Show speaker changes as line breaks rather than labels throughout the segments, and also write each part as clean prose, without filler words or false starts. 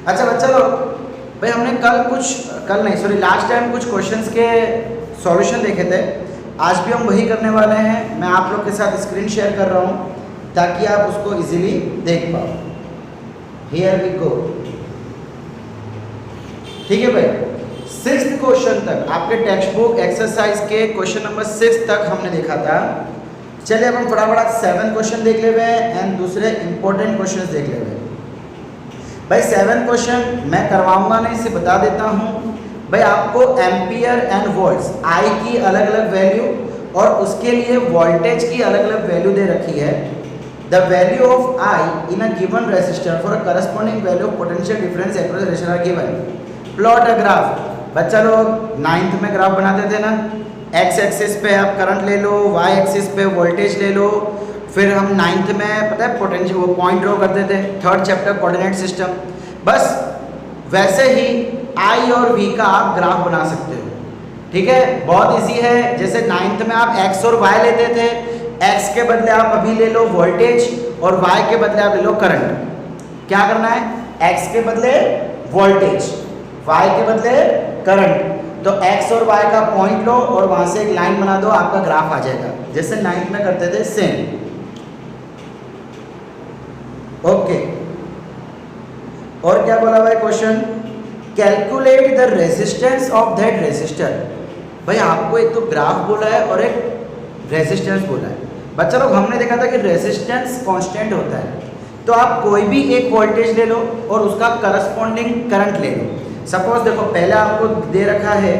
अच्छा बच्चा लोग, भाई हमने लास्ट टाइम कुछ क्वेश्चंस के सॉल्यूशन देखे थे। आज भी हम वही करने वाले हैं। मैं आप लोग के साथ स्क्रीन शेयर कर रहा हूँ ताकि आप उसको इजीली देख पाओ। Here we go. ठीक है भाई, 6th क्वेश्चन तक आपके टेक्स्ट बुक एक्सरसाइज के क्वेश्चन नंबर 6 तक हमने देखा था। चलिए अब हम फटाफट 7 क्वेश्चन देख ले हुए एंड दूसरे इंपॉर्टेंट क्वेश्चन देख ले हुए। भाई 7 क्वेश्चन मैं करवाऊंगा नहीं, इसे बता देता हूँ। भाई आपको एम्पियर एंड वोल्ट्स आई की अलग अलग वैल्यू और उसके लिए वोल्टेज की अलग अलग वैल्यू दे रखी है। The value of I in a given resistor for a corresponding value of potential difference across resistor R given. Plot a graph. बच्चा लोग 9th में ग्राफ बनाते थे ना, एक्स एक्सिस पे आप करंट ले लो, वाई एक्सिस पे वोल्टेज ले लो। फिर हम 9th में पता है पोटेंशियल वो पॉइंट ड्रॉ करते थे, 3rd चैप्टर कोऑर्डिनेट सिस्टम। बस वैसे ही आई और वी का आप ग्राफ बना सकते हो। ठीक है, बहुत इजी है। जैसे 9th में आप एक्स और वाई लेते थे, एक्स के बदले आप अभी ले लो वोल्टेज और वाई के बदले आप ले लो करंट। क्या करना है, एक्स के बदले वोल्टेज, वाई के बदले करंट। तो एक्स और वाई का पॉइंट लो और वहां से एक लाइन बना दो, आपका ग्राफ आ जाएगा, जैसे 9th में करते थे सेम। ओके, और क्या बोला भाई question, calculate the resistance of that resistor. भाई आपको एक तो ग्राफ बोला है और एक रेजिस्टेंस बोला है। बच्चा लोग हमने देखा था कि रेजिस्टेंस कांस्टेंट होता है, तो आप कोई भी एक वोल्टेज ले लो और उसका करस्पॉन्डिंग करंट ले लो। सपोज देखो पहले आपको दे रखा है,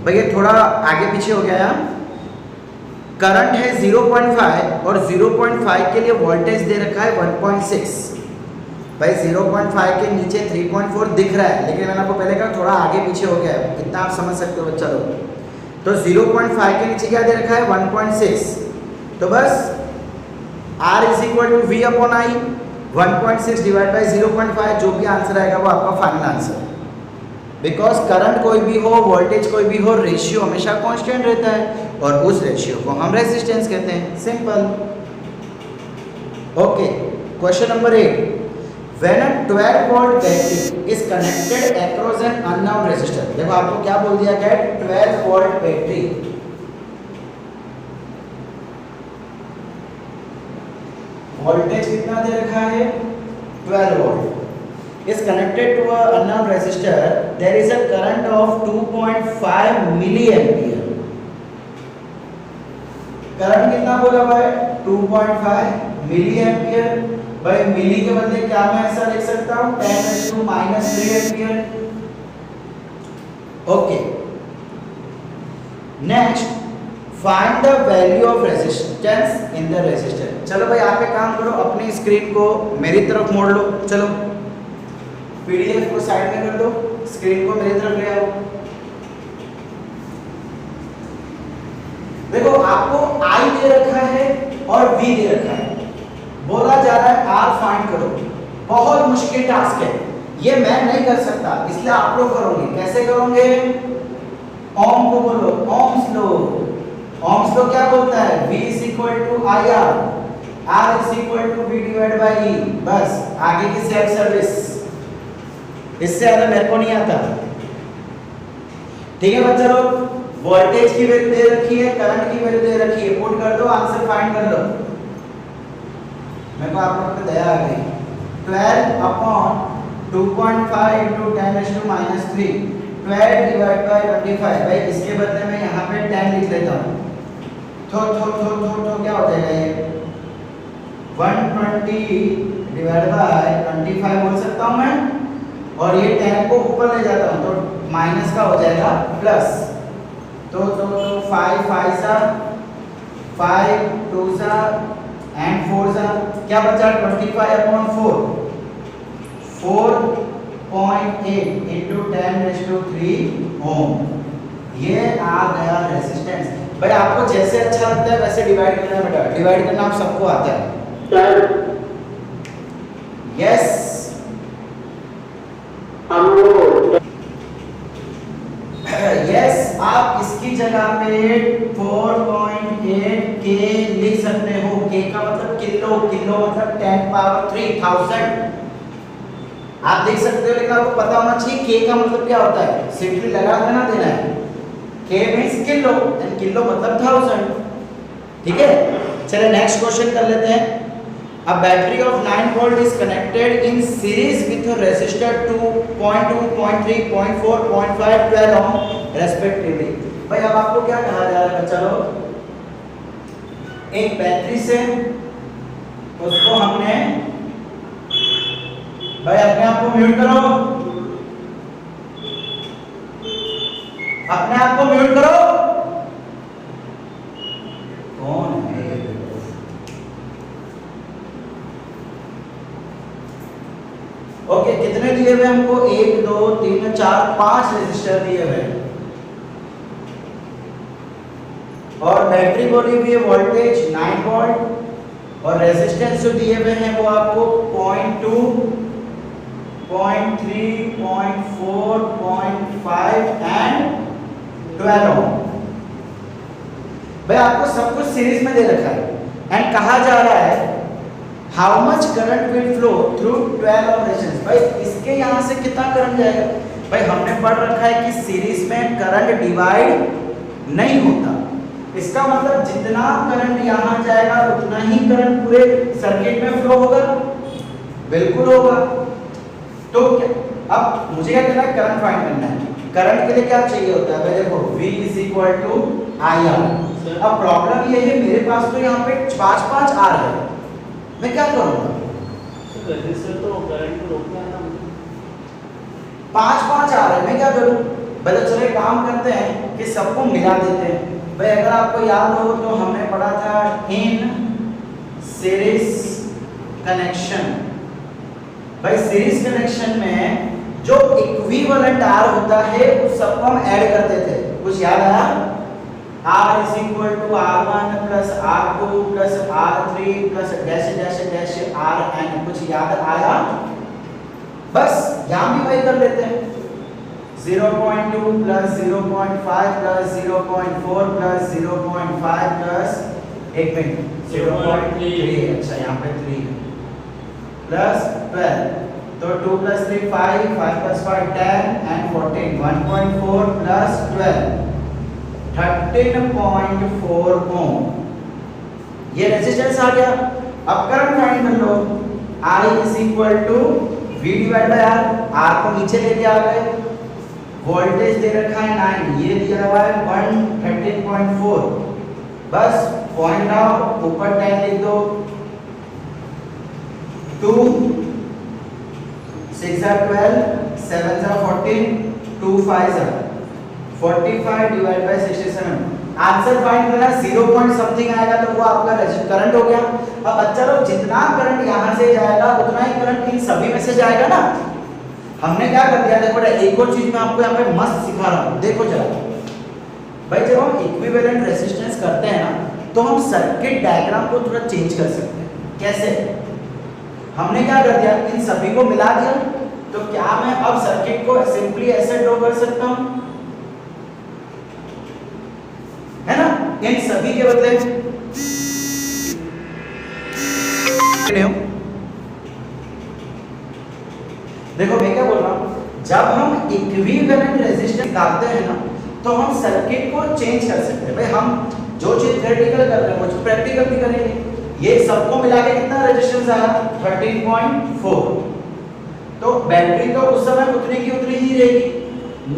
भैया थोड़ा आगे पीछे हो गया, करंट है 0.5 और 0.5 के लिए वोल्टेज दे रखा है 1.6। भाई 0.5 के नीचे 3.4 दिख रहा है, लेकिन मैंने आपको पहले कहा थोड़ा आगे पीछे हो गया है, इतना आप समझ सकते हो बच्चा लोग। तो 0.5 के नीचे क्या दे रखा है 1.6। तो बस R is equal to V upon I, 1.6 divide by 0.5, जो भी आंसर आएगा वो आपका फाइनल आंसर। बिकॉज करंट कोई भी हो, वोल्टेज कोई भी हो, रेशियो हमेशा कांस्टेंट रहता है और उस रेशियो को हम रेजिस्टेंस कहते हैं। Simple. Okay, question number 8। When a 12 volt battery is connected across an unknown resistor। देखो आपको क्या बोल दिया गया है, 12 volt बैटरी। वोल्टेज कितना दे रखा है 12 volt is connected to a unknown resistor, there is a current of 2.5 milliampere। Current कितना बोला भाई 2.5 मिलीएम्पियर। भाई मिली के बदले क्या मैं ऐसा लिख सकता हूं 10⁻³ ampere. Okay, next find the value of resistance in the resistor. चलो भाई आप एक काम करो, अपनी स्क्रीन को मेरी तरफ मोड़ लो। चलो पीडीएफ को साइड में कर दो, स्क्रीन को मेरी तरफ ले आओ। देखो आपको आई दे रखा है और वी दे रखा है, बोला जा रहा है आर फाइंड करो। बहुत मुश्किल टास्क है ये, मैं नहीं कर सकता, इसलिए आप लोग करोगे। कैसे करोगे, ओम को बोलो, ओम्स लो। ओम्स लो क्या बोलता है, V is equal to I R, R is equal to V divide by E. बस आगे की सेल्फ सर्विस, इससे ज्यादा मेरे को नहीं आता। ठीक है बच्चा लोग, वोल्टेज की वैल्यू दे रखी है, करंट की वैल्यू दे रखी है, पुट कर दो, आंसर फाइंड कर लो। मेरे को आप लोग पे दया आ गई। 12 अपॉन 2.5 इंटू 10⁻³ 12 डिवाइड बाई 25। भाई इसके बदले में यहाँ पे 10 लिख लेता हूँ। तो क्या हो जाएगा ये 120 डिवाइड बाई 25 बोल सकता हूँ मैं, और ये 10 को ऊपर ले जाता हूँ तो माइनस का हो जाएगा प्लस। तो 5 5 सा 5 2 सा एंड 4 सा क्या बचा 25 अपॉन 4, 4.8 इंटू 10⁻³ ओम। ये आ गया रेजिस्टेंस। भाई आपको जैसे अच्छा लगता है वैसे डिवाइड करना बेटा, डिवाइड करना आप सबको आता है। यस यस, आप इसकी जगह पे 4.8 के लिख सकते हो। के का मतलब किलो, किलो मतलब 10⁻³ 1000। आप देख सकते हो, लेकिन आपको पता होना चाहिए के का मतलब क्या होता है, सिंपली लगा देना देना है। के मींस किलो एंड किलो मतलब 1000, ठीक है। चलिए नेक्स्ट क्वेश्चन कर लेते हैं। A battery of 9 volt is connected in series with a resistor 2, 0.2, 0.3, 0.4, 0.5, 12 ohm respectively। भाई अब आपको क्या कहा जा रहा है बच्चा लोग, एक बैटरी से उसको हमने, भाई अपने आप को म्यूट करो, अपने आप को म्यूट करो, कौन है ये? ओके, कितने दिए हुए हमको, 1 2 3 4 5 रेजिस्टर दिए हुए हैं, और बैटरी बोली हुई है वोल्टेज 9 वोल्ट, और रेजिस्टेंस जो दिए हुए हैं वो आपको 0.2, 0.3, 0.4, 0.5 एंड 12 ओम। भाई आपको सब कुछ सीरीज में दे रखा है एंड कहा जा रहा है how much current will flow through 12 ohm resistance. भाई इसके यहाँ से कितना करंट जाएगा, भाई हमने पढ़ रखा है कि सीरीज में करंट डिवाइड नहीं होता, इसका मतलब जितना करंट यहाँ जाएगा उतना ही करंट पूरे सर्किट में फ्लो होगा, बिल्कुल होगा। तो अब मुझे क्या करना है, करंट फाइंड करना है। करंट के लिए क्या चाहिए होता है, देखो V = IR। अब प्रॉब्लम ये है मेरे पास तो यहाँ पे 5 R है, मैं क्या करूँगा,
रेजिस्टर तो करंट को रोकना है ना,
5 R है, मैं क्या करूँ। भाई चलो एक काम करते हैं कि सबको मिला देते हैं। भाई अगर आपको याद हो तो हमने पढ़ा था इन सीरीज कनेक्शन। भाई सीरीज कनेक्शन में जो इक्विवेलेंट R होता है उस सबको हम ऐड करते थे, कुछ याद आया, R = R1 + R2 + R3 + dash dash dash Rn, कुछ याद आया। बस यहाँ भी वही कर लेते हैं, 0.2 + 0.5 + 0.4 + 0.5 + 1 मिनट 0.3, अच्छा यहाँ पे 3 प्लस 12, तो 2 + 3 5, 5 + 5 10 and 14, 1.4 + 12 13.4 ओम, ये रेजिस्टेंस आ गया। अब करंट फाइंड कर लो, I = V/R, R को नीचे लेके आ गए, वोल्टेज दे रखा है 9, ये दिया हुआ है 13.4, बस पॉइंट आओ ऊपर 10 लिख दो, 2 6 * 12 7 * 14 2 5 45 / 67। आंसर फाइंड करना, 0 पॉइंट समथिंग आएगा तो वो आपका करंट हो गया। अब बच्चा लोग जितना करंट यहाँ से जाएगा उतना ही करंट इन सभी में से जाएगा ना। हमने क्या कर दिया, देखो एक और चीज मैं आपको यहाँ पे मस्त सिखा रहा हूँ, देखो जरा। भाई जब हम इक्विवेलेंट रेजिस्टेंस करते हैं ना तो हम सर्किट डायग्राम को थोड़ा चेंज कर सकते हैं। कैसे, हमने क्या कर दिया, इन सभी को मिला दिया, तो क्या मैं अब सर्किट को सिंपली ऐसे ड्रॉ कर सकता हूँ, है ना, इन सभी के बदले देखो मैं क्या बोल रहा हूँ, जब हम इक्विवेलेंट रेजिस्टेंस निकालते हैं ना तो हम सर्किट को चेंज कर सकते हैं। भाई हम जो चीज थ्योरेटिकल कर रहे हैं वो प्रैक्टिकल भी करेंगे। ये सबको मिला के कितना रेजिस्टेंस आया, 13.4, तो बैटरी तो उस समय उतनी की उतनी ही रहेगी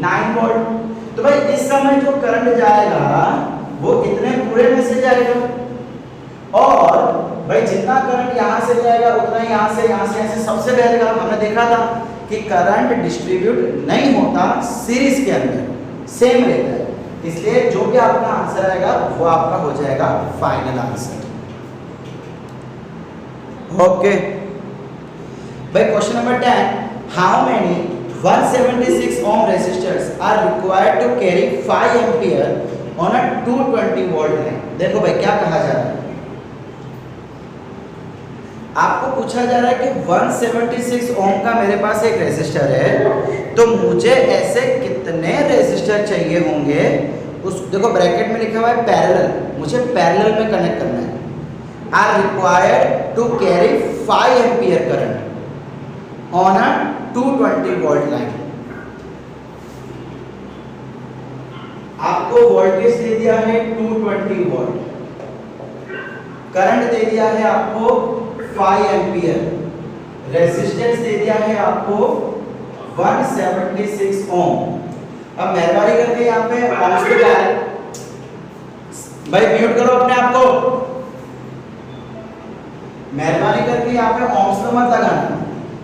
9 वोल्ट। तो भाई इस समय जो करंट जाएगा वो इतने पूरे में से जाएगा, और भाई जितना करंट यहाँ से जाएगा उतना यहाँ से ऐसे सबसे पहले हमने देखा था कि करंट डिस्ट्रीब्यूट नहीं होता सीरीज के अंदर, सेम रहता है। इसलिए जो भी आपका आंसर आएगा वो आपका हो जाएगा फाइनल आंसर। ओके भाई, question number 10, how many 176 ohm resistors are required to carry 5 ampere on a 220 volt line। देखो भाई क्या कहा जा रहा है, आपको पूछा जा रहा है कि 176 ओम का मेरे पास एक रेजिस्टर है, तो मुझे ऐसे कितने रेजिस्टर चाहिए होंगे। उस देखो ब्रैकेट में लिखा हुआ है पैरेलल, मुझे पैरेलल में कनेक्ट करना है। R required to carry 5 ampere current. On a 220 volt line. आपको वोल्टेज दे दिया है 220 वोल्ट, करंट दे दिया है आपको 5 एम्पियर, रेजिस्टेंस दे दिया है आपको 176 ओम। अब मेहरबानी करके यहाँ पे ohms को क्या है भाई, म्यूट करो अपने आप को, मेहरबानी करके यहाँ पे ohms को मत लगाना,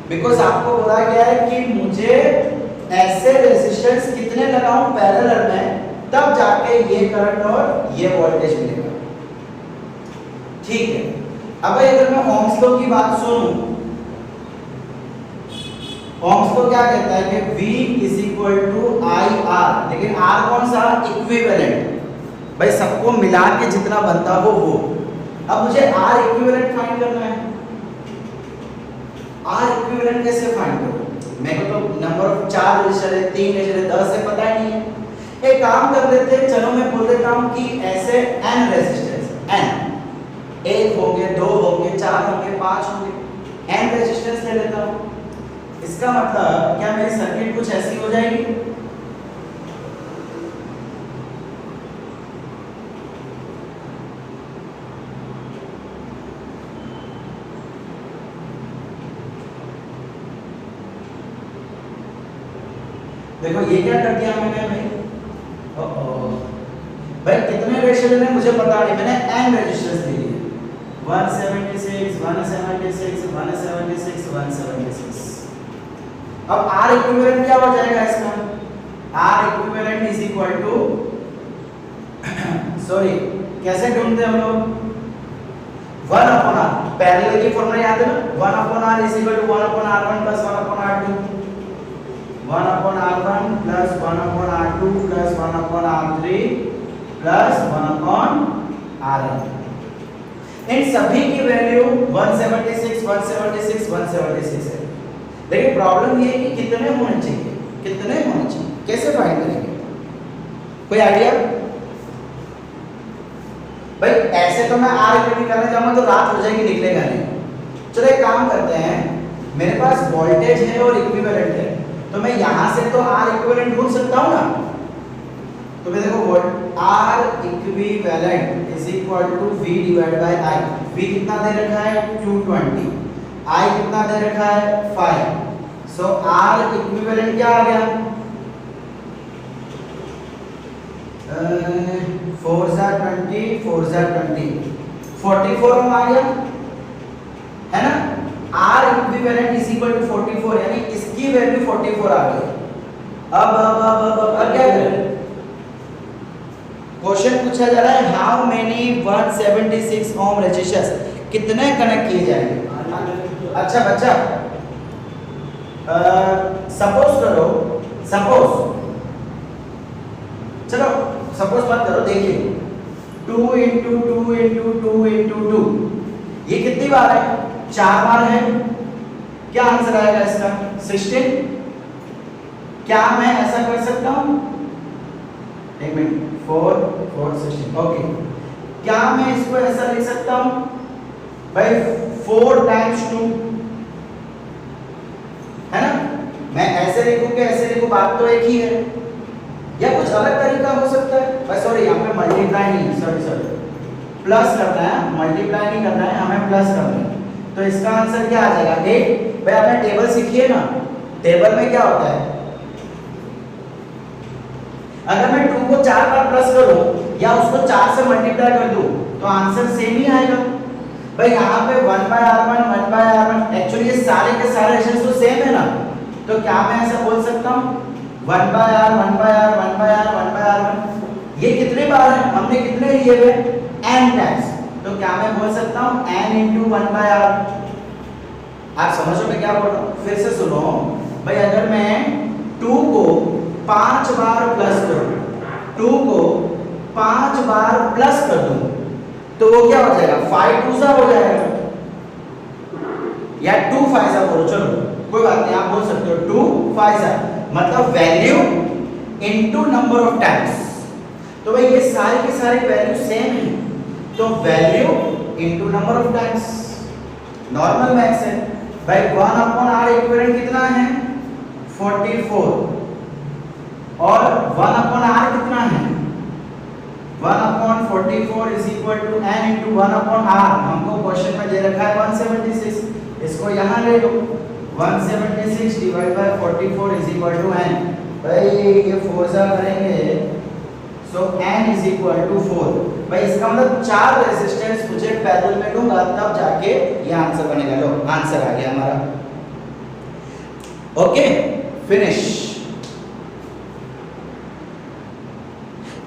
बिकॉज आपको बोला गया है कि मुझे ऐसे रेजिस्टेंस कितने लगाऊं पैरेलल में, तब जाके ये करंट और ये वोल्टेज मिलेगा। ठीक है, अब अगर मैं ohms लॉ की बात सुनूं, ohms लॉ क्या कहता है कि V is equal to I R, लेकिन R कौन सा, इक्विवेलेंट, भाई सबको मिला के जितना बनता हो वो। अब मुझे R इक्विवेलेंट फाइंड करना है। R इक्विवेलेंट कैसे फाइंड करूं, मेरे को तो नंबर ऑफ 4 रेजिस्टर है, 3 रेजिस्टर है, 10 है, पता ही नहीं है। एक काम कर लेते हैं, चलो मैं बोल देता हूं कि ऐसे n रेजिस्टेंस, n 1 होंगे, 2 होंगे, 4 होंगे, 5 होंगे, n रेजिस्टेंस ले लेता हूं। इसका मतलब क्या मेरी सर्किट कुछ ऐसी हो जाएगी, देखो ये क्या कर दिया मैंने भाई, भाई कितने रेजिस्टर है मुझे पता नहीं, मैंने n रेजिस्टर्स ले लिए, 176 176 176 176। अब R इक्विवेलेंट क्या हो जाएगा इसका, R equivalent is equal to sorry कैसे ढूंढते हम लोग, 1 अपॉन R, पैरेलल की फॉर्मूला याद है ना, 1 upon R is equal to 1 upon R1 plus 1 upon R2, 1 upon R1 plus 1 upon R2 plus 1 upon R3 plus 1 upon Rn। इन सभी की वैल्यू 176 176 176 है, लेकिन प्रॉब्लम ये है कि कितने होने चाहिए, कितने होने चाहिए, कैसे फाइंड करेंगे, कोई आइडिया भाई? ऐसे तो मैं R इक्विवेलेंट करने जाऊंगा तो रात हो जाएगी, निकलेगा नहीं। चलो एक काम करते हैं, मेरे पास वोल्टेज है और इक्विवेलेंट है, तो मैं यहां से तो R इक्विवेलेंट ढूंढ सकता हूं ना। तो मैं देखो volt R equivalent is equal to V divide by I। V कितना दे रखा है 220, I कितना दे रखा है 5, सो R इक्विवेलेंट क्या आ गया, 4 * 20 4 * 20 44 ओम आ गया है ना। R equivalent is equal to 44, यानी इसकी वैल्यू 44 आ गई। अब क्या करें, क्वेश्चन पूछा जा रहा है हाउ मेनी 176 ओम रेजिस्टर्स, कितने कनेक्ट किए जाएंगे। अच्छा बच्चा, सपोज करो, सपोज चलो सपोज मत करो, देखिए 2 × 2 × 2 × 2 ये कितनी बार है, 4 बार है। क्या आंसर आएगा इसका 16। क्या मैं ऐसा कर सकता हूं, एक मिनट, 4 4 16 ओके। क्या मैं इसको ऐसा लिख सकता हूं भाई 4 × 2 है ना, मैं ऐसे लिखूं कि ऐसे लिखूं, बात तो एक ही है, या कुछ अलग तरीका हो सकता है भाई। सॉरी यहाँ पे मल्टीप्लाई नहीं, सॉरी प्लस करना है, मल्टीप्लाई नहीं करना है, हमें प्लस करना है। तो इसका आंसर क्या आ जाएगा 8। भाई आपने टेबल सीखी है ना, टेबल में क्या होता है, अगर मैं 2 को 4 बार प्लस करूं या उसको 4 से मल्टीप्लाई कर दूं तो आंसर सेम ही आएगा। भाई यहाँ पे 1/R1 1/R1, एक्चुअली ये सारे के सारे रेशियोज तो सेम है ना, तो क्या मैं ऐसा बोल सकता हूँ 1/R 1/R 1/R 1/R1, ये कितने बार है, हमने कितने लिए हुए n टाइम्स, तो क्या मैं बोल सकता हूँ n × 1/R। आप समझो मैं क्या बोल रहा हूँ, फिर से सुनो भाई, अगर मैं 2 को 5 बार प्लस करूं, 2 को 5 बार प्लस कर दूं तो वो क्या हो जाएगा 5 2 सा हो जाएगा, या 2 5 सा बोलो, चलो कोई बात नहीं, आप बोल सकते हो 2 5 सा, मतलब value into number of times. तो भाई ये सारे के सारे वैल्यू सेम है, तो value into number of times, normal maths है। भाई 1/r इक्विवेलेंट कितना है 44 और 1/r कितना है 1/44 is equal to n into 1/r। हमको क्वेश्चन में दे रखा है 176, इसको यहाँ ले लो 176 divide by 44 is equal to n। भाई ये 4 से करेंगे so n is equal to 4। भाई इसका मतलब 4 रेजिस्टेंस मुझे पैरेलल में लूंगा तब जाके ये आंसर बनेगा। लो आंसर आ गया हमारा। Okay finish.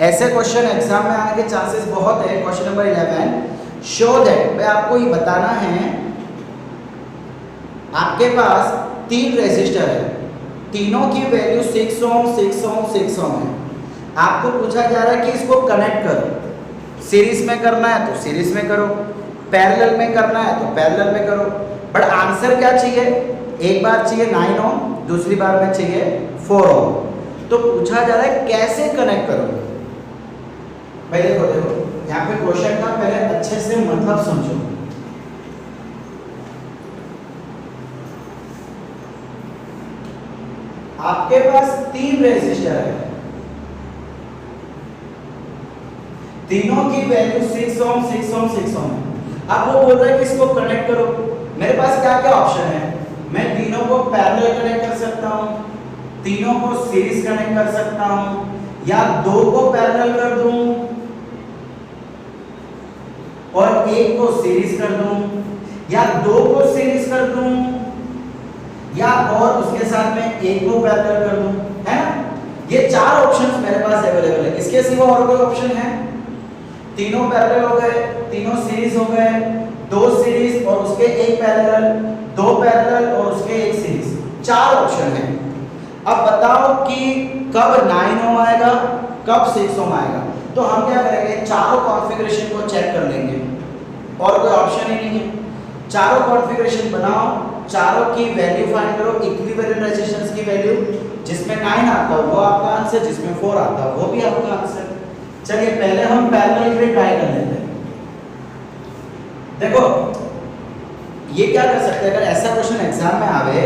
ऐसे क्वेश्चन एग्जाम में आने के चांसेस बहुत है। क्वेश्चन नंबर 11 शो दैट, भाई आपको ये बताना है आपके पास 3 रेजिस्टर है, तीनों की वैल्यू 6 ओम 6 ओम 6 ओम है। आपको पूछा जा रहा है कि इसको कनेक्ट करो, सीरीज में करना है तो सीरीज में करो, पैरेलल में करना है तो पैरेलल में करो। बट आंसर क्या चाहिए, एक बार चाहिए 9 ओम, दूसरी बार में चाहिए 4 ओम। तो पूछा जा रहा है कैसे कनेक्ट करोगे। भाई देखो यहाँ पे क्वेश्चन का पहले अच्छे से मतलब समझो। आपके पास 3 रेजिस्टर है, तीनों की वैल्यू 6 ओम 6 ओम 6 ओम है। अब वो बोल रहा है कि इसको कनेक्ट करो। मेरे पास क्या क्या ऑप्शन है, मैं तीनों को पैरेलल कनेक्ट कर सकता हूं, तीनों को सीरीज कनेक्ट कर सकता हूं, या 2 को पैरेलल कर दूं और 1 को सीरीज कर दूं, या 2 को सीरीज कर दूं, या और उसके साथ में 1 को पैरेलल कर दूं, है ना। ये 4 ऑप्शंस मेरे पास अवेलेबल है। इसके सिवा और कोई ऑप्शन है? तीनों पैरेलल हो गए, तीनों सीरीज हो गए, 2 सीरीज और उसके 1 पैरेलल, 2 पैरेलल और उसके 1 सीरीज, 4 ऑप्शन है। अब बताओ कि कब 9 ओम आएगा, कब 6 ओम आएगा। तो हम क्या करेंगे, चारों कॉन्फ़िगरेशन को चेक कर लेंगे और कोई ऑप्शन ही नहीं है। चारों कॉन्फ़िगरेशन बनाओ, चारों की वैल्यू फाइंड करो, इक्विवेलेंट रेजिस्टेंस की वैल्यू, जिसमें 9 आता है वो आपका आंसर, जिसमें 4 आता है वो भी आपका आंसर। चलिए पहले हम पैरेलल के लिए ट्राई कर लेते हैं। देखो ये क्या कर सकते हैं, अगर ऐसा क्वेश्चन एग्जाम में आवे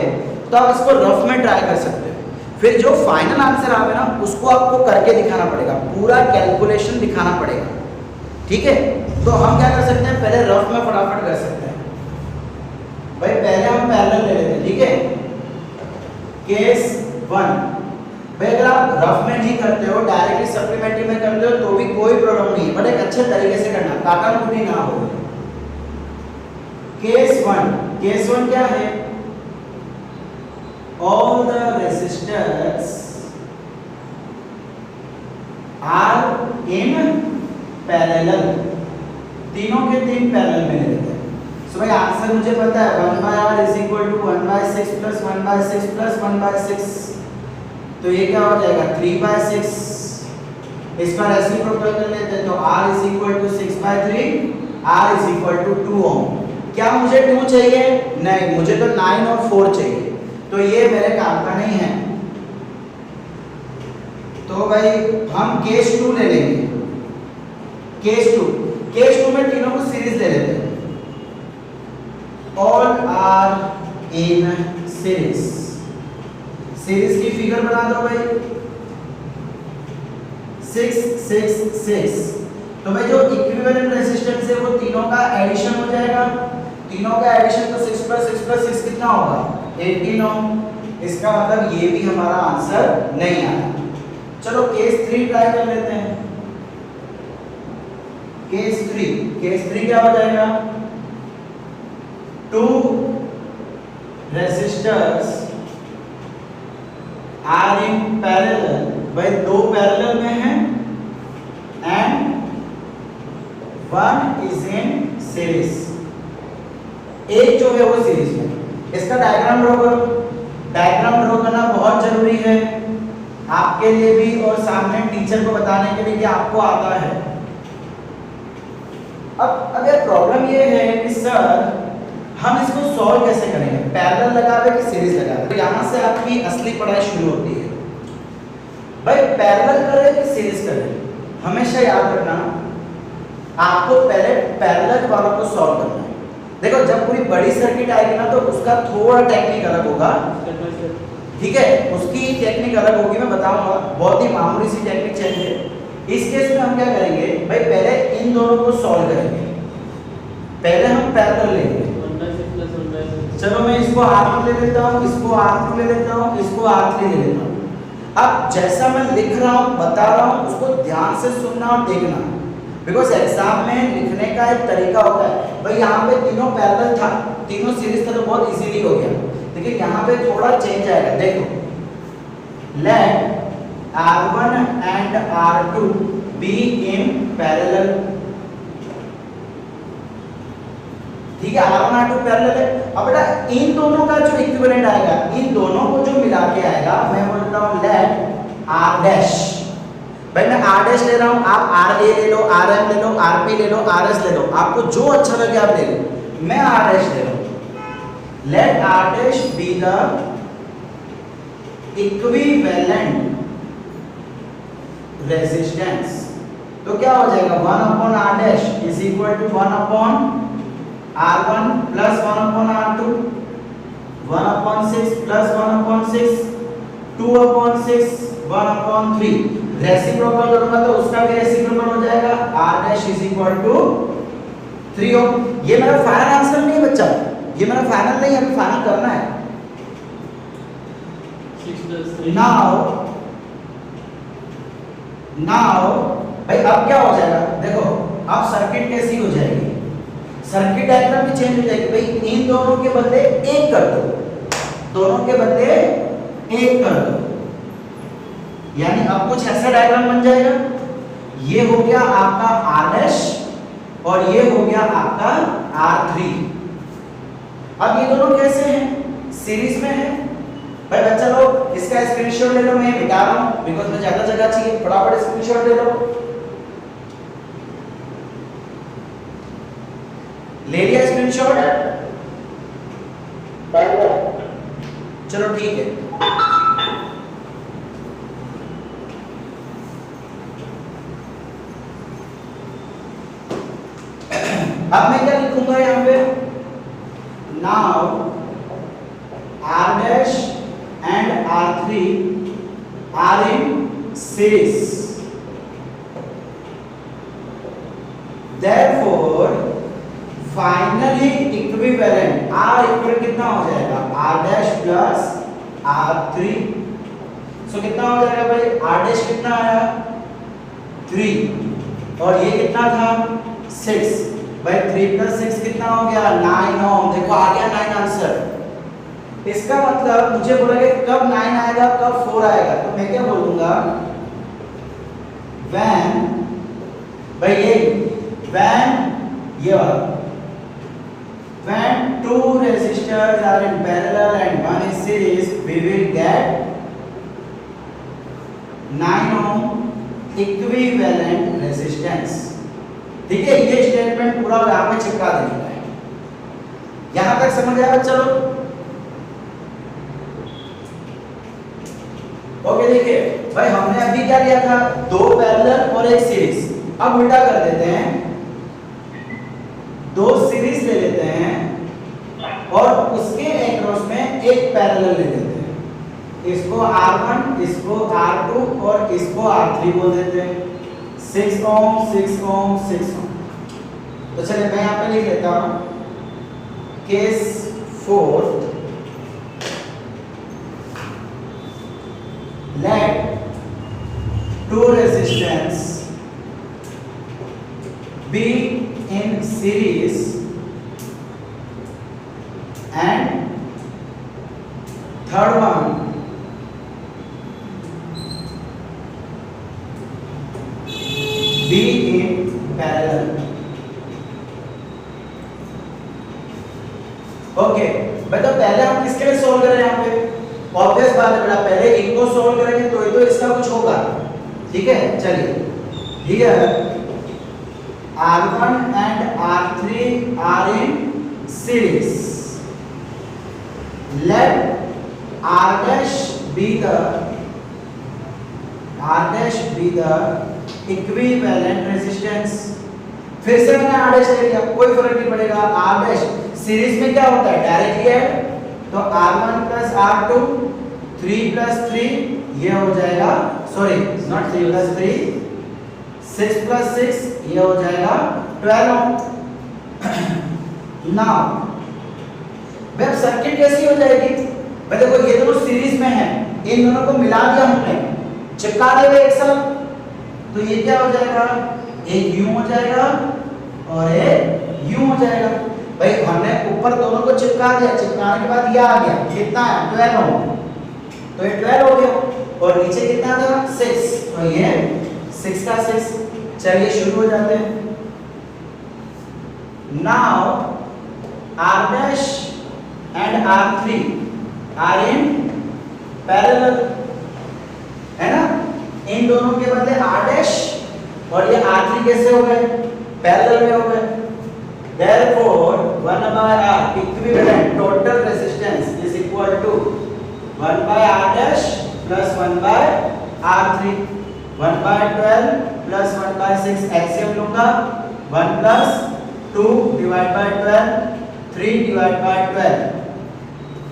तो आप इसको रफ में ट्राई कर सकते हो, फिर जो फाइनल आंसर आवे ना उसको आपको करके दिखाना पड़ेगा, पूरा कैलकुलेशन दिखाना पड़ेगा, ठीक है। तो हम क्या कर सकते हैं, पहले रफ में फटाफट कर सकते हैं। भाई पहले हम पैरेलल ले लेते हैं, ठीक है। केस 1, भाई अगर आप रफ में नहीं करते हो, डायरेक्टली सप्लीमेंट्री में करते हो तो भी कोई प्रॉब्लम नहीं है, बट एक अच्छे तरीके से करना, काटा कुटी ना हो। केस 1 क्या है, all the resistors are in parallel, तीनों के 3 पैरेलल में लेते हैं। सो भाई आंसर मुझे पता है 1/r is equal to 1/6 plus 1/6 plus 1/6, तो ये क्या हो जाएगा 3/6। इस पर रेसिप्रोकल कर लेते हैं तो r is equal to 6/3, r is equal to 2 ohm. क्या मुझे 2 चाहिए? नहीं, मुझे तो 9 और 4 चाहिए, तो ये मेरे काम का नहीं है। तो भाई हम केस 2 ले लेंगे। केस 2 में तीनों को सीरीज ले लेते हैं। ऑल आर इन सीरीज की फिगर बना दो भाई, 6 6 6। तो भाई जो इक्विवेलेंट रेजिस्टेंस है वो तीनों का एडिशन हो जाएगा, तीनों का एडिशन तो 6 + 6 + 6 कितना होगा 18 ओम। इसका मतलब ये भी हमारा आंसर नहीं आया। चलो केस 3 ट्राई कर लेते हैं। केस 3 क्या हो जाएगा, 2 रेजिस्टर्स आर इन पैरेलल, भाई 2 पैरेलल में हैं एंड 1 इज इन सीरीज, एक जो है वो सीरीज में। इसका डायग्राम ड्रॉ करो। डायग्राम ड्रॉ करना बहुत जरूरी है आपके लिए भी और सामने टीचर को बताने के लिए कि आपको आता है। अब अगर प्रॉब्लम ये है कि सर हम इसको सॉल्व कैसे करेंगे, पैरेलल लगावे कि सीरीज लगावे। तो यहाँ से आपकी असली पढ़ाई शुरू होती है। भाई पैरेलल करें कि सीरीज करें, हमेशा याद रखना आपको पहले पैरेलल वालों को सॉल्व करना है। देखो जब पूरी बड़ी सर्किट आएगी ना तो उसका थोड़ा टेक्निक अलग होगा, ठीक है, उसकी टेक्निक अलग होगी, मैं बताऊंगा, बहुत ही मामूली सी टेक्निक चेंज है। इस केस में हम क्या करेंगे भाई, पहले इन दोनों को सॉल्व करेंगे, पहले हम पैरेलल लेंगे। चलो मैं इसको R1 ले लेता हूँ, इसको R2 ले लेता हूँ, इसको R3 ले लेता हूँ। अब जैसा मैं लिख रहा हूँ बता रहा हूँ उसको ध्यान से सुनना और देखना, बिकॉज एग्जाम में लिखने का एक तरीका होता है। भाई यहाँ पे तीनों पैरेलल था, तीनों सीरीज था तो बहुत इजीली हो गया, लेकिन यहाँ पे थोड़ा चेंज आएगा। देखो let R1 and R2 be in parallel, ठीक है, R1 R2 पैरेलल है। अब बेटा इन दोनों का जो इक्विवेलेंट आएगा, इन दोनों को जो मिला के आएगा, मैं बोलता हूँ लेट R डैश, भाई मैं R डैश ले रहा हूँ, आप RA ले लो, RM ले लो, RP ले लो, RS ले लो, आपको जो अच्छा लगे आप ले लो, मैं R डैश ले रहा हूँ। Let R dash be the equivalent resistance, तो क्या हो जाएगा 1 upon R dash is equal to 1 upon R1 plus 1 upon R2, 1 upon 6 plus 1 upon 6, 2 upon 6, 1 upon 3। Reciprocal करूंगा तो उसका भी रेसिप्रोकल हो जाएगा, R dash is equal to 3 ohm. ये मेरा फाइनल आंसर नहीं है बच्चा, ये मेरा फाइनल नहीं है, अभी फाइनल करना है।
6 + 3
नाउ भाई अब क्या हो जाएगा, देखो अब सर्किट कैसी हो जाएगी, सर्किट डायग्राम भी चेंज हो जाएगी। भाई इन दोनों के बदले एक कर दो, दोनों के बदले एक कर दो, यानी अब कुछ ऐसा डायग्राम बन जाएगा, ये हो गया आपका R डैश और ये हो गया आपका R3। अब ये दोनों कैसे हैं, सीरीज में है। भाई बच्चा लोग इसका स्क्रीनशॉट ले लो, मैं मिटा रहा हूं बिकॉज़ मुझे ज्यादा जगह चाहिए, फटाफट स्क्रीनशॉट ले लो, ले लिया स्क्रीनशॉट, चलो ठीक है। अब मैं क्या लिखूंगा यहाँ पे, now R dash and R3 are in series, therefore finally equivalent R equal कितना हो जाएगा, R डैश प्लस R3। सो कितना हो जाएगा भाई, R डैश कितना आया 3 और ये कितना था 6, भाई 3 + 6 कितना हो गया 9 ओम। देखो आ गया 9 आंसर। इसका मतलब मुझे बोला कि कब 9 आएगा कब 4 आएगा, तो मैं क्या बोलूंगा, when, भाई ये when ये वाला, when two resistors are in parallel and one is series, we will get 9 ohm equivalent resistance। ठीक है, ये स्टेटमेंट पूरा यहाँ पे चिपका देना है। यहां तक समझ आया बच्चा लोग? ओके देखिए भाई हमने अभी क्या लिया था, 2 पैरेलल और 1 सीरीज। अब उल्टा कर देते हैं, 2 सीरीज ले लेते हैं और उसके एक्रॉस में एक पैरेलल ले लेते हैं। इसको R1, इसको R2 और इसको R3 बोल देते हैं। 6 ओम 6 ओम 6 ओम। तो चलिए मैं यहाँ पे लिख लेता हूँ case 4, let 2 resistance be in series and third one be in parallel। Okay बेटा पहले हम किसके लिए सोल्व कर रहे हैं, यहाँ पे ऑब्वियस बात है बेटा, पहले इनको सोल्व करेंगे तो ही तो इसका कुछ होगा। ठीक है चलिए, here R1 and R3 are in series, let R dash be the equivalent resistance। फिर से मैंने r डैश ले लिया, कोई फर्क नहीं पड़ेगा। r डैश सीरीज में क्या होता है, डायरेक्टली ऐड, तो r1 प्लस r2 3 प्लस 3 ये हो जाएगा, सॉरी नॉट 3 प्लस 3 6 प्लस 6 ये हो जाएगा 12 नाउ वेब सर्किट कैसी हो जाएगी भाई, देखो ये दोनों सीरीज में है, इन दोनों को मिला दिया हमने, चिपका देंगे एक साथ, तो ये क्या हो जाएगा, एक यूं हो जाएगा और एक यूं हो जाएगा। भाई हमने ऊपर दोनों को चिपका दिया, चिपकाने के बाद ये आ गया, कितना है 12, तो ये 12 हो गया, और नीचे कितना था 6, तो ये 6 का 6। चलिए शुरू हो जाते हैं। Now r dash and r3 are in parallel, है ना, इन दोनों के बदले r dash और ये r3 कैसे हो गए, पैरेलल में हो गए। Therefore 1 by r equivalent total resistance is equal to 1 by r dash plus 1 by r3, 1 by 12 plus 1 by 6 LCM लूंगा, 1 plus 2 divide by 12 3 divide by 12,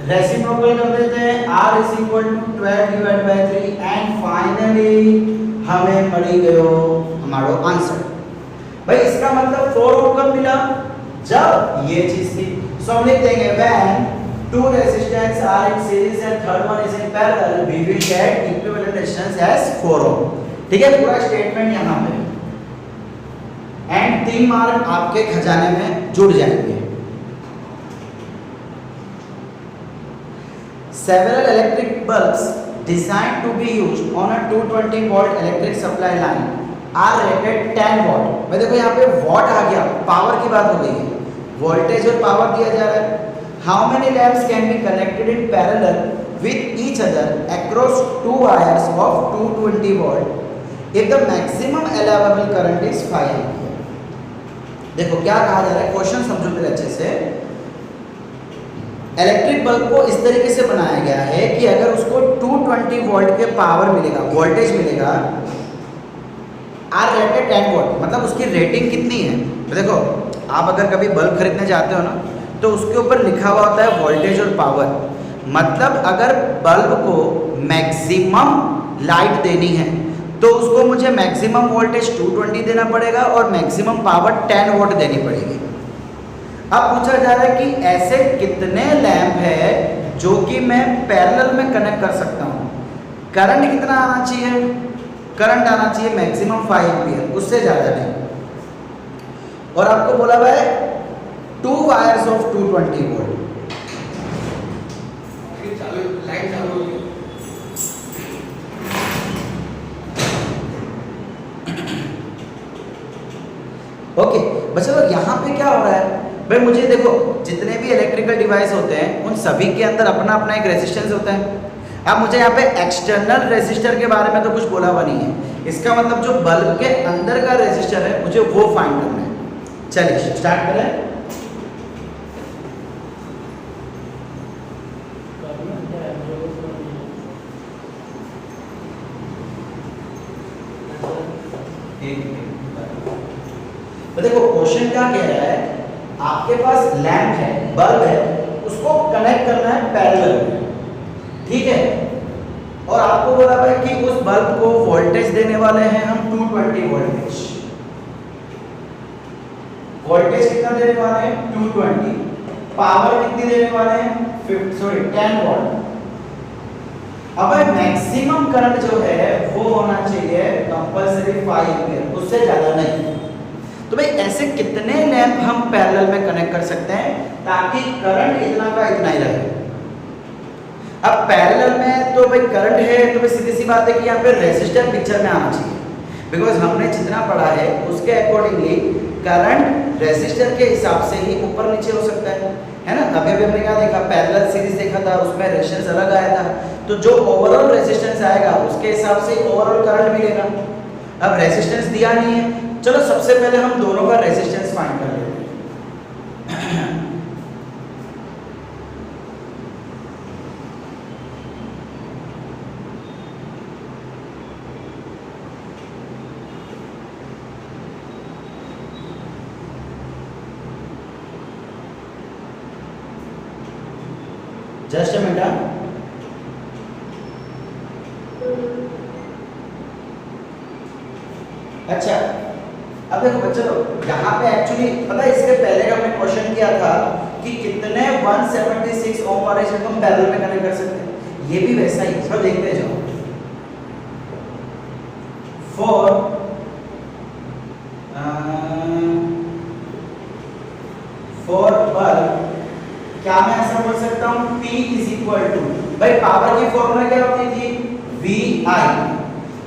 reciprocal कर देते हैं, r is equal to 12 divided by 3 and finally हमें मળી गयो हमारो answer. भाई इसका मतलब 4 ओम कब मिला, जब ये चीज थी। सो हम लिख देंगे when two resistors are in series and third one is in parallel we will get equivalent resistance as 4 ohm। ठीक है, पूरा स्टेटमेंट यहाँ पे, एंड 3 मार्क आपके खजाने में जुड़ जाएंगे। Several electric bulbs designed to be used on a 220 volt electric supply line are rated 10 watt। मैं देखो यहाँ पे watt आ गया, पावर की बात हो गई है, वोल्टेज और पावर दिया जा रहा है। How many lamps can be connected in parallel with each other across two wires of 220 volt if the maximum allowable current is 5 ampere। देखो क्या कहा जा रहा है, क्वेश्चन समझो मेरे अच्छे से। इलेक्ट्रिक बल्ब को इस तरीके से बनाया गया है कि अगर उसको 220 वोल्ट के पावर मिलेगा, वोल्टेज मिलेगा, आर रेटेड 10 वोल्ट, मतलब उसकी रेटिंग कितनी है। तो देखो आप अगर कभी बल्ब खरीदने जाते हो ना, तो उसके ऊपर लिखा हुआ होता है वोल्टेज और पावर, मतलब अगर बल्ब को मैक्सिमम लाइट देनी है तो उसको मुझे मैक्सिमम वोल्टेज 220 देना पड़ेगा और मैक्सिमम पावर 10 वोल्ट देनी पड़ेगी। अब पूछा जा रहा है कि ऐसे कितने लैंप है जो कि मैं पैरेलल में कनेक्ट कर सकता हूँ, करंट कितना आना चाहिए, करंट आना चाहिए मैक्सिमम 5 एम्पीयर, उससे ज़्यादा नहीं। और आपको बोला हुआ है 2 वायर्स ऑफ 220 वोल्ट।
लाइट चालू हो गई।
ओके बच्चों लोग, यहाँ पे क्या हो रहा है भाई, मुझे देखो जितने भी इलेक्ट्रिकल डिवाइस होते हैं उन सभी के अंदर अपना अपना एक रेजिस्टेंस होता है। अब मुझे यहाँ पे एक्सटर्नल रेजिस्टर के बारे में तो कुछ बोला हुआ नहीं है, इसका मतलब जो बल्ब के अंदर का रेजिस्टर है मुझे वो फाइंड करना है। चलिए स्टार्ट करें। तो देखो क्वेश्चन क्या कह रहा है, आपके पास लैंप है, बल्ब है, उसको कनेक्ट करना है पैरेलल में, ठीक है, और आपको बोला है कि उस बल्ब को वोल्टेज देने वाले हैं हम 220 वोल्टेज। वोल्टेज कितना देने वाले हैं 220, पावर कितनी देने वाले हैं 10 वोल्ट। अब मैक्सिमम करंट जो है वो होना चाहिए कंपलसरी 5 एम्पीयर, उससे ज्यादा नहीं। तो भाई ऐसे कितने लैंप हम पैरेलल में कनेक्ट कर सकते हैं ताकि करंट इतना का इतना ही रहे। अब पैरेलल में तो भाई करंट है, तो भाई सीधी सी बात है कि यहाँ पे रेजिस्टर पिक्चर में आना चाहिए, बिकॉज हमने जितना पढ़ा है उसके अकॉर्डिंगली करंट रेजिस्टर के हिसाब से ही ऊपर नीचे हो सकता है ना। अभी अभी हमने क्या देखा, पैरेलल सीरीज देखा था, उसमें रेजिस्टेंस अलग आया था, तो जो ओवरऑल रेजिस्टेंस आएगा उसके हिसाब से ओवरऑल करंट मिलेगा। अब रेजिस्टेंस दिया नहीं है, चलो सबसे पहले हम दोनों का रेजिस्टेंस फाइंड कर लेते हैं। Just a minute. अच्छा अब देखो बच्चों, यहाँ पे एक्चुअली पता है इसके पहले का हमने क्वेश्चन किया था कि कितने 176 ओम वाले को हम पैरेलल में कनेक्ट कर सकते हैं। ये भी वैसा ही, चलो देखते जाओ। फॉर बल्ब क्या मैं ऐसा बोल सकता हूँ P इज इक्वल टू, भाई पावर की फॉर्मूला क्या होती थी VI।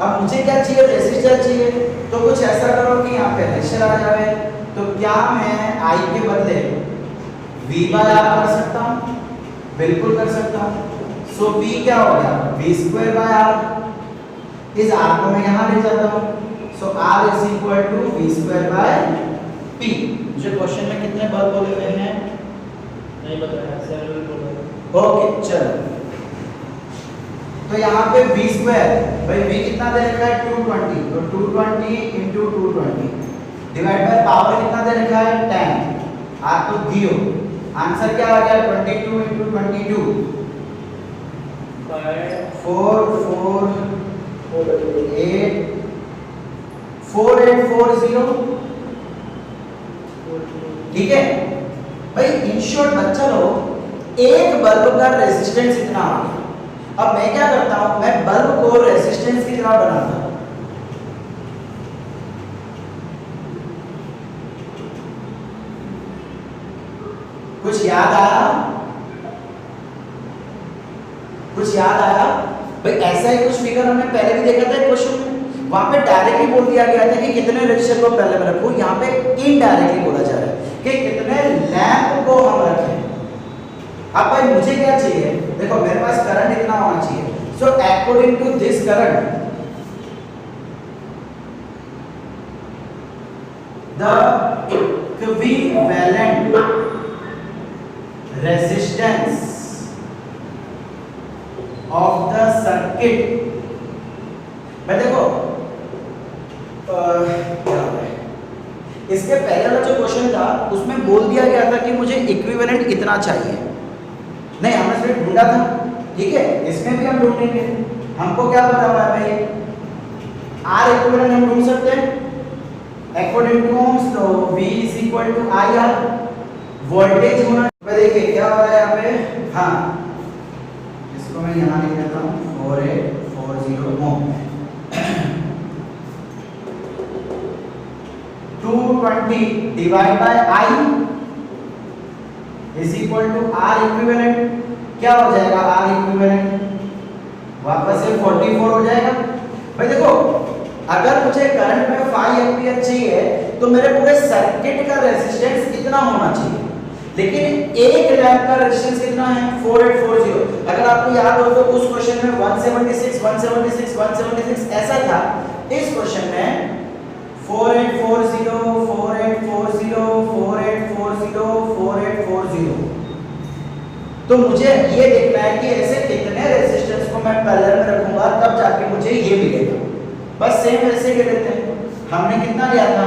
अब मुझे क्या चाहिए, रेजिस्टर चाहिए, तो कुछ ऐसा करो कि यहाँ पे रेजिस्टर आ जाए। तो क्या मैं I के बदले V/R कर सकता हूँ? बिल्कुल कर सकता हूँ। सो V क्या हो गया V²/R। इस R को मैं यहाँ ले जाता हूँ। So R is equal to V²/P। मुझे क्वेश्चन में कितने बल्ब बोले हुए हैं?
नहीं बताया, सेवरल बोला।
ओके चलो, तो यहाँ पे V², भाई V कितना दे रखा है 220, तो 220 इंटू 220 डिवाइड बाय पावर कितना दे रखा है 10। आप तो दियो, आंसर क्या आ गया 22 इंटू 22 4840। ठीक है भाई, इन शॉर्ट बच्चा लोग एक बल्ब का रेजिस्टेंस इतना आ गया। अब मैं क्या करता हूं, मैं बल्ब को रेजिस्टेंस की तरह बनाता हूं। कुछ याद आया? कुछ याद आया? भाई ऐसा ही कुछ फिगर हमने पहले भी देखा था क्वेश्चन में। वहां पे डायरेक्टली बोल दिया गया था कि कितने रेजिस्टर को पहले में रखो, यहाँ पे इनडायरेक्टली बोला जा रहा है कि कितने लैंप को हम रखें। अब भाई मुझे क्या चाहिए, देखो मेरे पास करंट इतना होना चाहिए। So according to this current the equivalent resistance of the circuit. भाई देखो क्या है, इसके पहले वाला जो क्वेश्चन था उसमें बोल दिया गया था कि मुझे इक्विवेलेंट इतना चाहिए। नहीं, हमने सिर्फ ढूंढा था, ठीक है, इसमें भी हम ढूंढेंगे। हमको क्या पता हुआ है भाई, आर इक्विवेलेंट हम ढूंढ सकते हैं अकॉर्डिंग टू ओम्स। तो V is equal to IR, voltage होना। देखिए क्या हो रहा है यहाँ पे, हाँ इसको मैं यहाँ लिख देता हूँ 4840 ohm. 220 divide by I is equal to R equivalent. क्या हो जाएगा R इक्विवेलेंट, वापस से 44 हो जाएगा। भाई देखो अगर मुझे करंट में 5 एम्पीयर चाहिए तो मेरे पूरे सर्किट का रेजिस्टेंस कितना होना चाहिए, लेकिन एक लैंप का रेजिस्टेंस कितना है 4840। अगर आपको याद हो तो उस क्वेश्चन में 176 ऐसा था। इस क्वेश्चन में 4840 4840 4840 4840। तो मुझे ये देखना है कि ऐसे कितने रेजिस्टेंस को मैं पैरेलल में रखूंगा, तब जाके मुझे ये मिलेगा। बस सेम ऐसे ले लेते हैं। हमने कितना लिया था,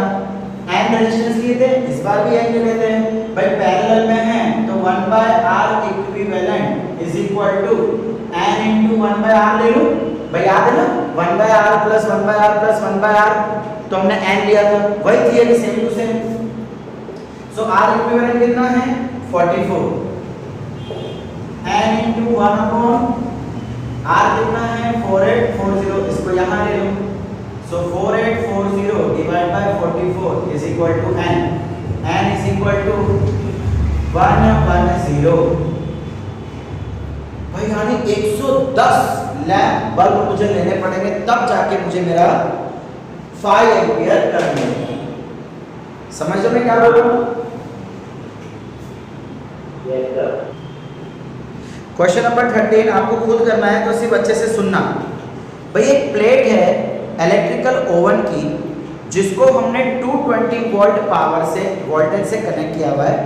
n रेजिस्टेंस लिए थे, इस बार भी n ले लेते हैं। भाई पैरेलल में है तो 1/R equivalent is equal to n into 1/R ले लूं। भाई याद है ना 1/R plus 1/R plus 1/R, तो हमने n लिया था, वही theory same to same. So R equivalent कितना है 44, n into 1/R कितना है 4840, इसको यहाँ ले लो। So 4840 divide by 44 is equal to n is equal to 110। भाई यानी 110 लैंप बल्ब मुझे लेने पड़ेंगे, तब जाके मुझे मेरा 5 एम्पीयर करंट मिलेगा। समझ लो मैं क्या बोल रहा हूँ। क्वेश्चन नंबर 13 आपको खुद करना है, तो सिर्फ अच्छे से सुनना। भाई एक प्लेट है इलेक्ट्रिकल ओवन की, जिसको हमने 220 वोल्ट पावर से वोल्टेज से कनेक्ट किया हुआ है,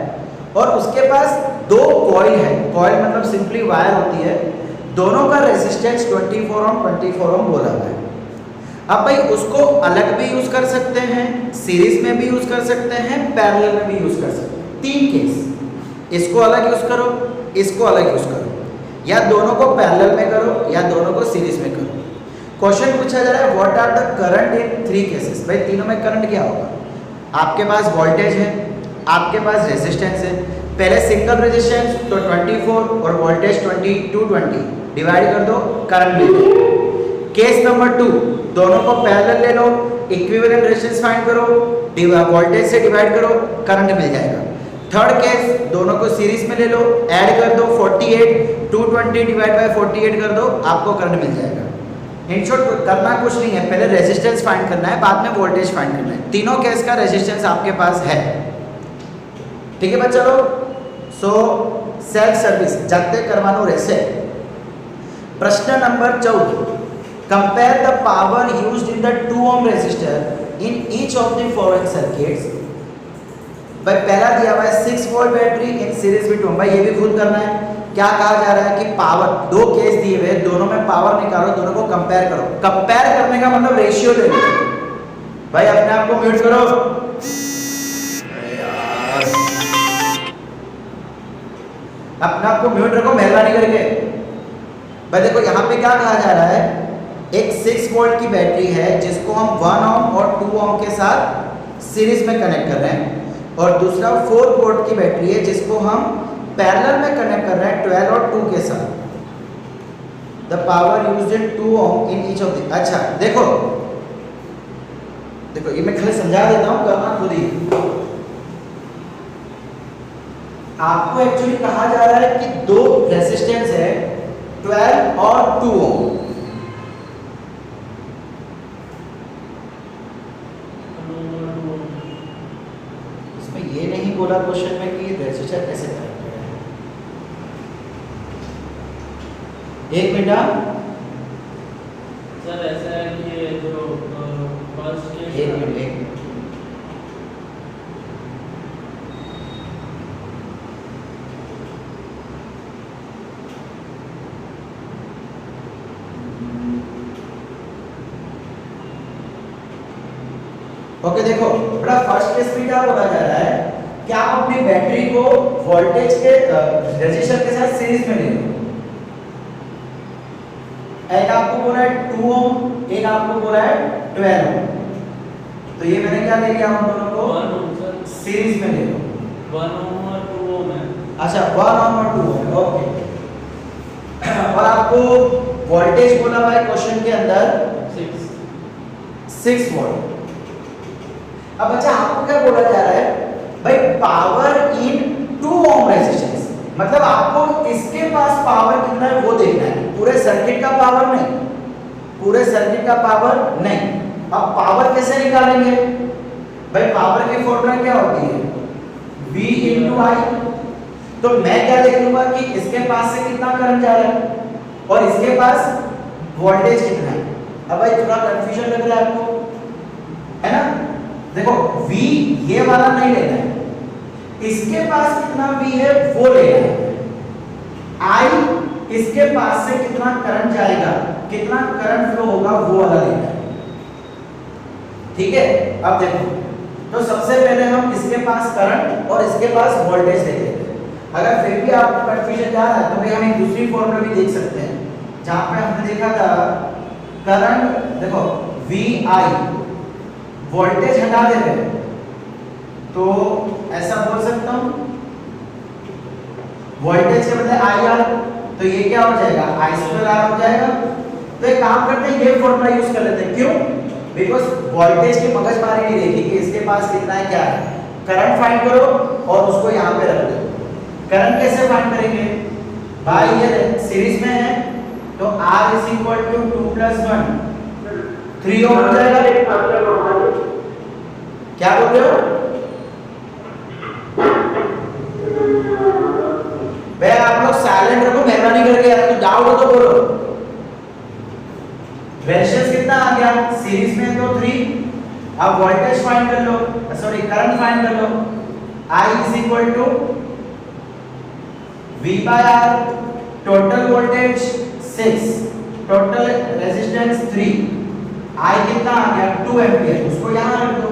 और उसके पास दो कॉइल है। कॉइल मतलब सिंपली वायर होती है, दोनों का रेजिस्टेंस 24 ओम बोला हुआ है। अब भाई उसको अलग भी यूज कर सकते हैं, सीरीज में भी यूज कर सकते हैं, पैरेलल में भी यूज कर सकते हैं। तीन केस, इसको अलग यूज करो, इसको अलग यूज करो। या दोनों को पैरेलल में करो या दोनों को सीरीज में करो। क्वेश्चन पूछा जा रहा है what are the current in 3 cases. भाई तीनों में करंट क्या होगा? आपके पास वोल्टेज है, आपके पास रेजिस्टेंस है। पहले सिंगल रेजिस्टेंस तो 24 और वोल्टेज 220 डिवाइड कर दो, करंट मिल जाएगा। केस नंबर 2, दोनों को पैरेलल ले लो, इक्विवेलेंट रेजिस्टेंस फाइंड करो, वोल्टेज से डिवाइड करो, करंट मिल जाएगा। थर्ड केस, दोनों को सीरीज में ले लो, ऐड कर दो 48, 220 डिवाइड बाय 48 कर दो, आपको करंट मिल जाएगा। इन शॉर्ट करना कुछ नहीं है, पहले रेजिस्टेंस फाइंड करना है, बाद में वोल्टेज फाइंड करना है। तीनों केस का रेजिस्टेंस आपके पास है। ठीक है बच्चा लोग। सो सेल्फ सर्विस जाते करवानो રહેશે। प्रश्न number 14, compare the power used in the 2 ohm resistor in each of the following circuits. भाई पहला दिया हुआ है 6 volt battery in series with 2 ohm। भाई ये भी खुद करना है। क्या कहा जा रहा है कि पावर, 2 केस दिए हुए, दोनों में पावर निकालो, दोनों को कंपेयर करो। कंपेयर करने का मतलब रेशियो ले लो। भाई अपने आप को म्यूट करो। अपने आप को म्यूट रखो मेहरबानी करके। भाई देखो यहाँ पे क्या कहा जा रहा है, एक 6 वोल्ट की बैटरी है जिसको हम 1 ohm और 2 ohm के साथ सीरीज में कनेक्ट कर रहे हैं, और दूसरा 4 वोल्ट की बैटरी है जिसको हम पैरेलल में कनेक्ट कर रहे हैं 12 और 2 के साथ। The power used in 2 ohm in each of the. अच्छा देखो देखो ये मैं खाली समझा देता हूँ, करना खुद ही। आपको एक्चुअली कहा जा रहा है कि 2 रेजिस्टेंस है 12 और 2 ohm। इसमें ये नहीं बोला क्वेश्चन में कि रेजिस्टर कैसे कनेक्ट करें। एक मिनट
सर ऐसा है कि ये जो फर्स्ट केस,
एक मिनट ओके देखो बड़ा फर्स्ट केस में क्या बोला जा रहा है कि आप अपनी बैटरी को वोल्टेज के रेजिस्टर के साथ सीरीज में ले लो। एक आपको बोला है 2 ohm, एक आपको बोला है 12 ohm। तो ये मैंने क्या ले लिया, हम दोनों को सीरीज में ले लो।
1 ohm और 2 ohm है।
अच्छा 1 ohm और 2 ohm, ओके। और आपको वोल्टेज बोला हुआ है क्वेश्चन के अंदर 6 वोल्ट। अब अच्छा आपको क्या बोला जा रहा है, भाई पावर इन 2 ohm रेजिस्टेंस, मतलब आपको इसके पास पावर कितना है वो देखना है, पूरे सर्किट का पावर नहीं, पूरे सर्किट का पावर नहीं। अब पावर कैसे निकालेंगे? भाई पावर की फॉर्मूला क्या होती है, V × I। तो मैं क्या देख लूंगा कि इसके पास से कितना करंट जा रहा है और इसके पास वोल्टेज कितना है। अब भाई थोड़ा कंफ्यूजन लग रहा है आपको, है ना? देखो V ये वाला नहीं लेना है, इसके पास कितना V है वो लेना है। I इसके पास से कितना करंट जाएगा, कितना करंट फ्लो होगा वो वाला लेना है। ठीक है, अब देखो तो सबसे पहले हम इसके पास करंट और इसके पास वोल्टेज देख लेते हैं। अगर फिर भी आपको कंफ्यूजन जा रहा है तो भाई हम एक दूसरी फॉर्मूला भी देख सकते हैं, जहां पे हमने देखा था करंट, देखो VI, वोल्टेज हटा देते हैं तो ऐसा बोल सकता हूं वोल्टेज के बदले IR, तो ये क्या हो जाएगा I2R हो जाएगा। तो एक काम करते हैं, ये फॉर्मूला यूज कर लेते हैं। क्यों? बिकॉज वोल्टेज की मगजमारी नहीं देखी कि इसके पास कितना है क्या है। करंट फाइंड करो और उसको यहाँ पे रख दो। करंट कैसे फाइंड करेंगे भाई, ये सीरीज में है तो R = 2 + 1 3 ohm हो जाएगा। क्या बोल रहे हो भाई? आप लोग साइलेंट रखो मेहरबानी करके, यार तो डाउट हो तो बोलो। रेजिस्टेंस कितना आ गया सीरीज में तो 3। अब वोल्टेज फाइंड कर लो, सॉरी करंट फाइंड कर लो। I = V/R, total voltage 6, total resistance 3, I कितना आ गया 2 एम्पीयर, उसको यहां रख दो।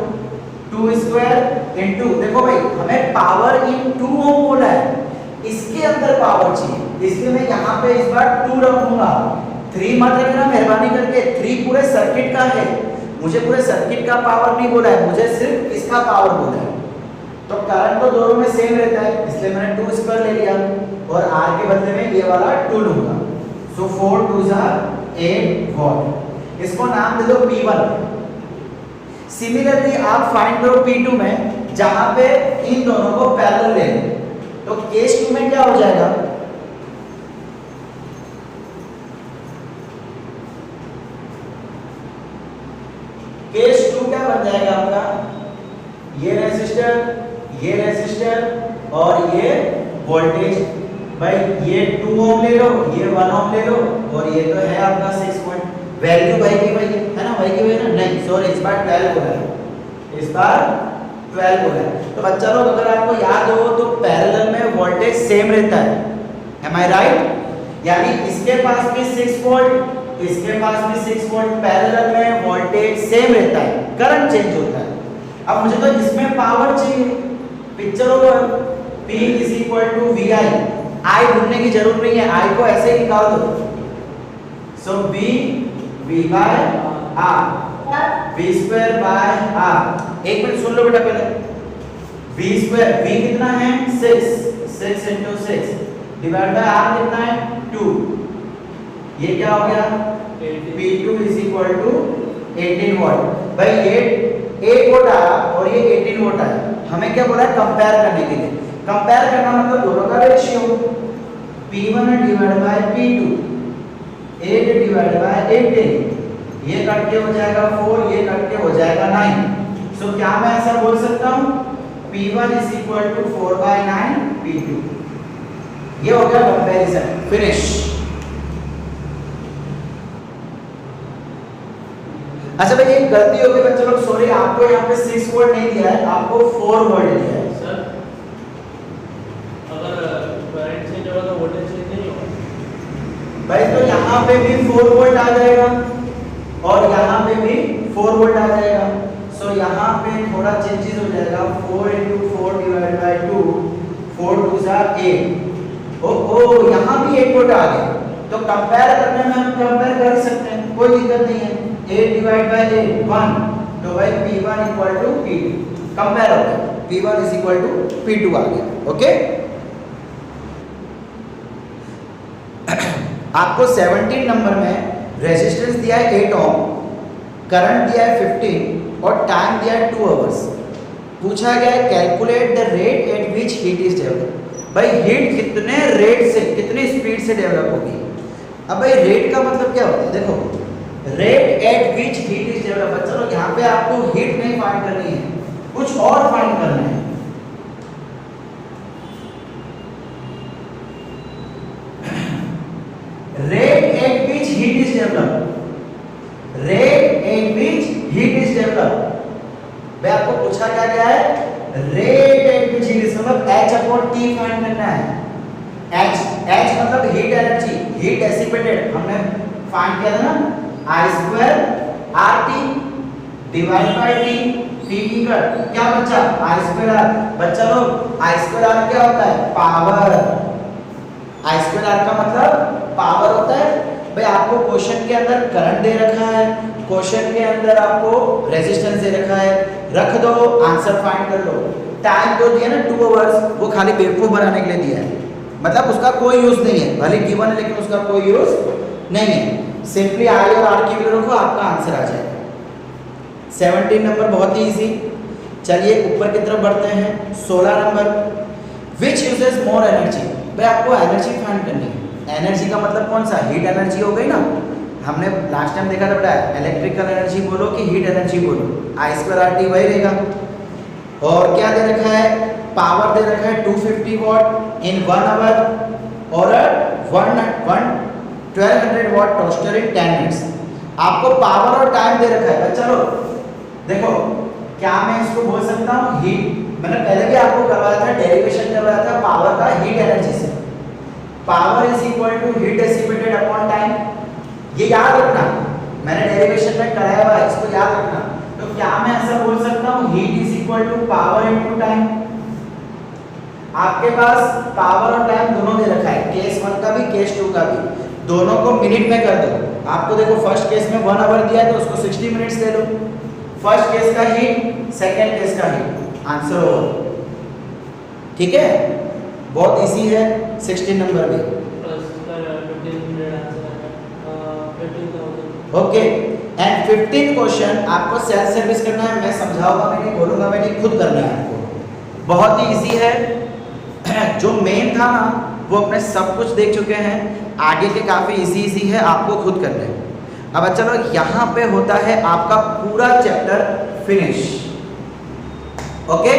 2² × देखो भाई हमें पावर इन 2 ohm बोला है, इसके अंदर पावर चाहिए इसलिए मैं यहाँ पे इस बार 2 रखूंगा। 3 मत रखना मेहरबानी करके, 3 पूरे सर्किट का है, मुझे पूरे सर्किट का पावर नहीं बोला है, मुझे सिर्फ इसका पावर बोला है। तो करंट तो दोनों में सेम रहता है, इसलिए मैंने 2 स्क्वायर ले लिया और R के बदले में ये वाला 2 लूंगा। सो 4 2s are 8 वॉट। इसको नाम दे दो P1। सिमिलरली आप फाइंड करो P2 में, जहां पे इन दोनों को पैरेलल ले लो। तो केस 2 में क्या हो जाएगा, केस 2 क्या बन जाएगा आपका, ये रेसिस्टर और ये वोल्टेज। भाई ये 2 ओम ले लो, ये 1 ओम ले लो और ये तो है आपका 6 पॉइंट। वैल्यू भाई की भाई है ना, भाई की भाई ना, नहीं सॉरी इस बार 12 हो रहा है, इस बार 12 हो रहा है। तो बच्चा लोग अगर आपको याद हो तो पैरेलल में वोल्टेज सेम रहता है, एम आई राइट? यानी इसके पास भी 6 वोल्ट, इसके पास भी 6 वोल्ट, पैरेलल में वोल्टेज सेम रहता है, करंट चेंज होता है। अब मुझे तो इसमें पावर चाहिए, picture over P is equal to VI। I ढूंढने की जरूरत नहीं है, I को ऐसे ही निकाल दो। सो B V by R, V square by R। एक मिनट सुन लो बेटा पहले, V स्क्वायर, V कितना है 6 into 6 डिवाइड बाय R कितना है 2। ये क्या हो गया, P2 is equal to 18 what. भाई ये 8 वोल्ट आया और ये 18 वोल्ट आया, हमें क्या बोला है, कंपेयर करने के लिए। कंपेयर करना मतलब दोनों का ratio, P1 divide by P2, 8 divide by 18, ये कट के हो जाएगा 4, ये कट के हो जाएगा 9। सो क्या मैं ऐसा बोल सकता हूँ, P1 is equal to 4/9 P2। ये हो गया कंपैरिजन, फिनिश। अच्छा भाई एक गलती हो गई बच्चों लोग, सॉरी, आपको यहाँ पे 6 वोल्ट नहीं दिया है, आपको 4 वोल्ट दिया है।
सर अगर करंट चेंज होगा तो वोल्टेज चेंज नहीं होगा
भाई, तो यहाँ पे भी 4 वोल्ट आ जाएगा और यहाँ पे भी 4 वोल्ट आ जाएगा। सो यहाँ पे थोड़ा चेंजेस हो जाएगा, 4 into 4 divide by 2, 4 2s are 8। ओ यहाँ भी 8 वोल्ट आ गया, तो कंपेयर करने में हम कंपेयर कर सकते हैं, कोई दिक्कत नहीं है। 8 डिवाइड बाय 8 1, तो भाई P1 equal to P2 compare हो गया, P1 is equal to P2 आ गया। ओके, आपको 17 नंबर में रेजिस्टेंस दिया है 8 ओम, करंट दिया है 15 और टाइम दिया है 2 आवर्स। पूछा गया है calculate the rate at which heat is develop. भाई हीट कितने रेट से, कितनी स्पीड से डेवलप होगी। अब भाई रेट का मतलब क्या होता है, देखो rate at which heat is develop. चलो यहाँ पे आपको हीट नहीं फाइंड करनी है, कुछ और फाइंड करना है। Rate at which heat is develop, rate at which heat is develop. भाई आपको पूछा क्या गया है, rate at which heat is, मतलब H/T फाइंड करना है। H मतलब हीट एनर्जी, हीट डिसिपेटेड, हमने फाइंड किया था ना, I² RT divide by T, T equal क्या बचा, I² R। बच्चा लोग I² R क्या होता है, पावर। I² R का मतलब पावर होता है। भाई आपको क्वेश्चन के अंदर करंट दे रखा है, क्वेश्चन के अंदर आपको रेजिस्टेंस दे रखा है, रख दो आंसर फाइंड कर लो। टाइम तो दिया ना 2 आवर्स, वो खाली बेवकूफ बनाने के लिए दिया है, मतलब उसका कोई यूज नहीं है, भले गिवन है लेकिन उसका कोई यूज नहीं है। सिंपली आई और आर की वैल्यू रखो, आपका आंसर आ जाएगा। 17 नंबर बहुत ही इजी। चलिए ऊपर की तरफ बढ़ते हैं। 16 number, which uses more energy. भाई आपको एनर्जी फाइंड करनी है। एनर्जी का मतलब कौन सा, हीट एनर्जी हो गई ना, हमने लास्ट टाइम देखा था बेटा, इलेक्ट्रिकल एनर्जी बोलो कि हीट एनर्जी बोलो, I² RT वही रहेगा। और क्या दे रखा है, पावर दे रखा है 250 वॉट इन 1 आवर और 1200 वॉट टोस्टर इन 10 मिनट्स। आपको पावर और टाइम दे रखा है। चलो देखो, क्या मैं इसको बोल सकता हूँ हीट, मैंने पहले भी आपको करवाया था, डेरिवेशन करवाया था पावर का हीट एनर्जी से। Power is equal to heat dissipated upon time, ये याद रखना, मैंने डेरिवेशन में कराया हुआ है, इसको याद रखना। तो क्या मैं ऐसा बोल सकता हूँ heat is equal to power into time. आपके पास पावर और टाइम दोनों दे रखा है, K केस 1 का भी केस 2 का भी, दोनों को मिनट में कर दो। आपको देखो फर्स्ट केस में 1 आवर दिया है तो उसको 60 मिनट्स दे लो। फर्स्ट केस का ही, सेकंड केस का ही, आंसर ओवर। ठीक है, बहुत इजी है। 16 नंबर भी
प्लस 1500 आंसर है 15,000।
ओके। एंड 15 क्वेश्चन आपको सेल्फ सर्विस करना है, मैं समझाऊंगा, मैं नहीं बोलूंगा, मैं नहीं, खुद करना है आपको। बहुत ही इजी है। जो मेन था ना वो अपने सब कुछ देख चुके हैं, आगे के काफ़ी इजी है, आपको खुद करना है। अब चलो यहाँ पे होता है आपका पूरा चैप्टर फिनिश। ओके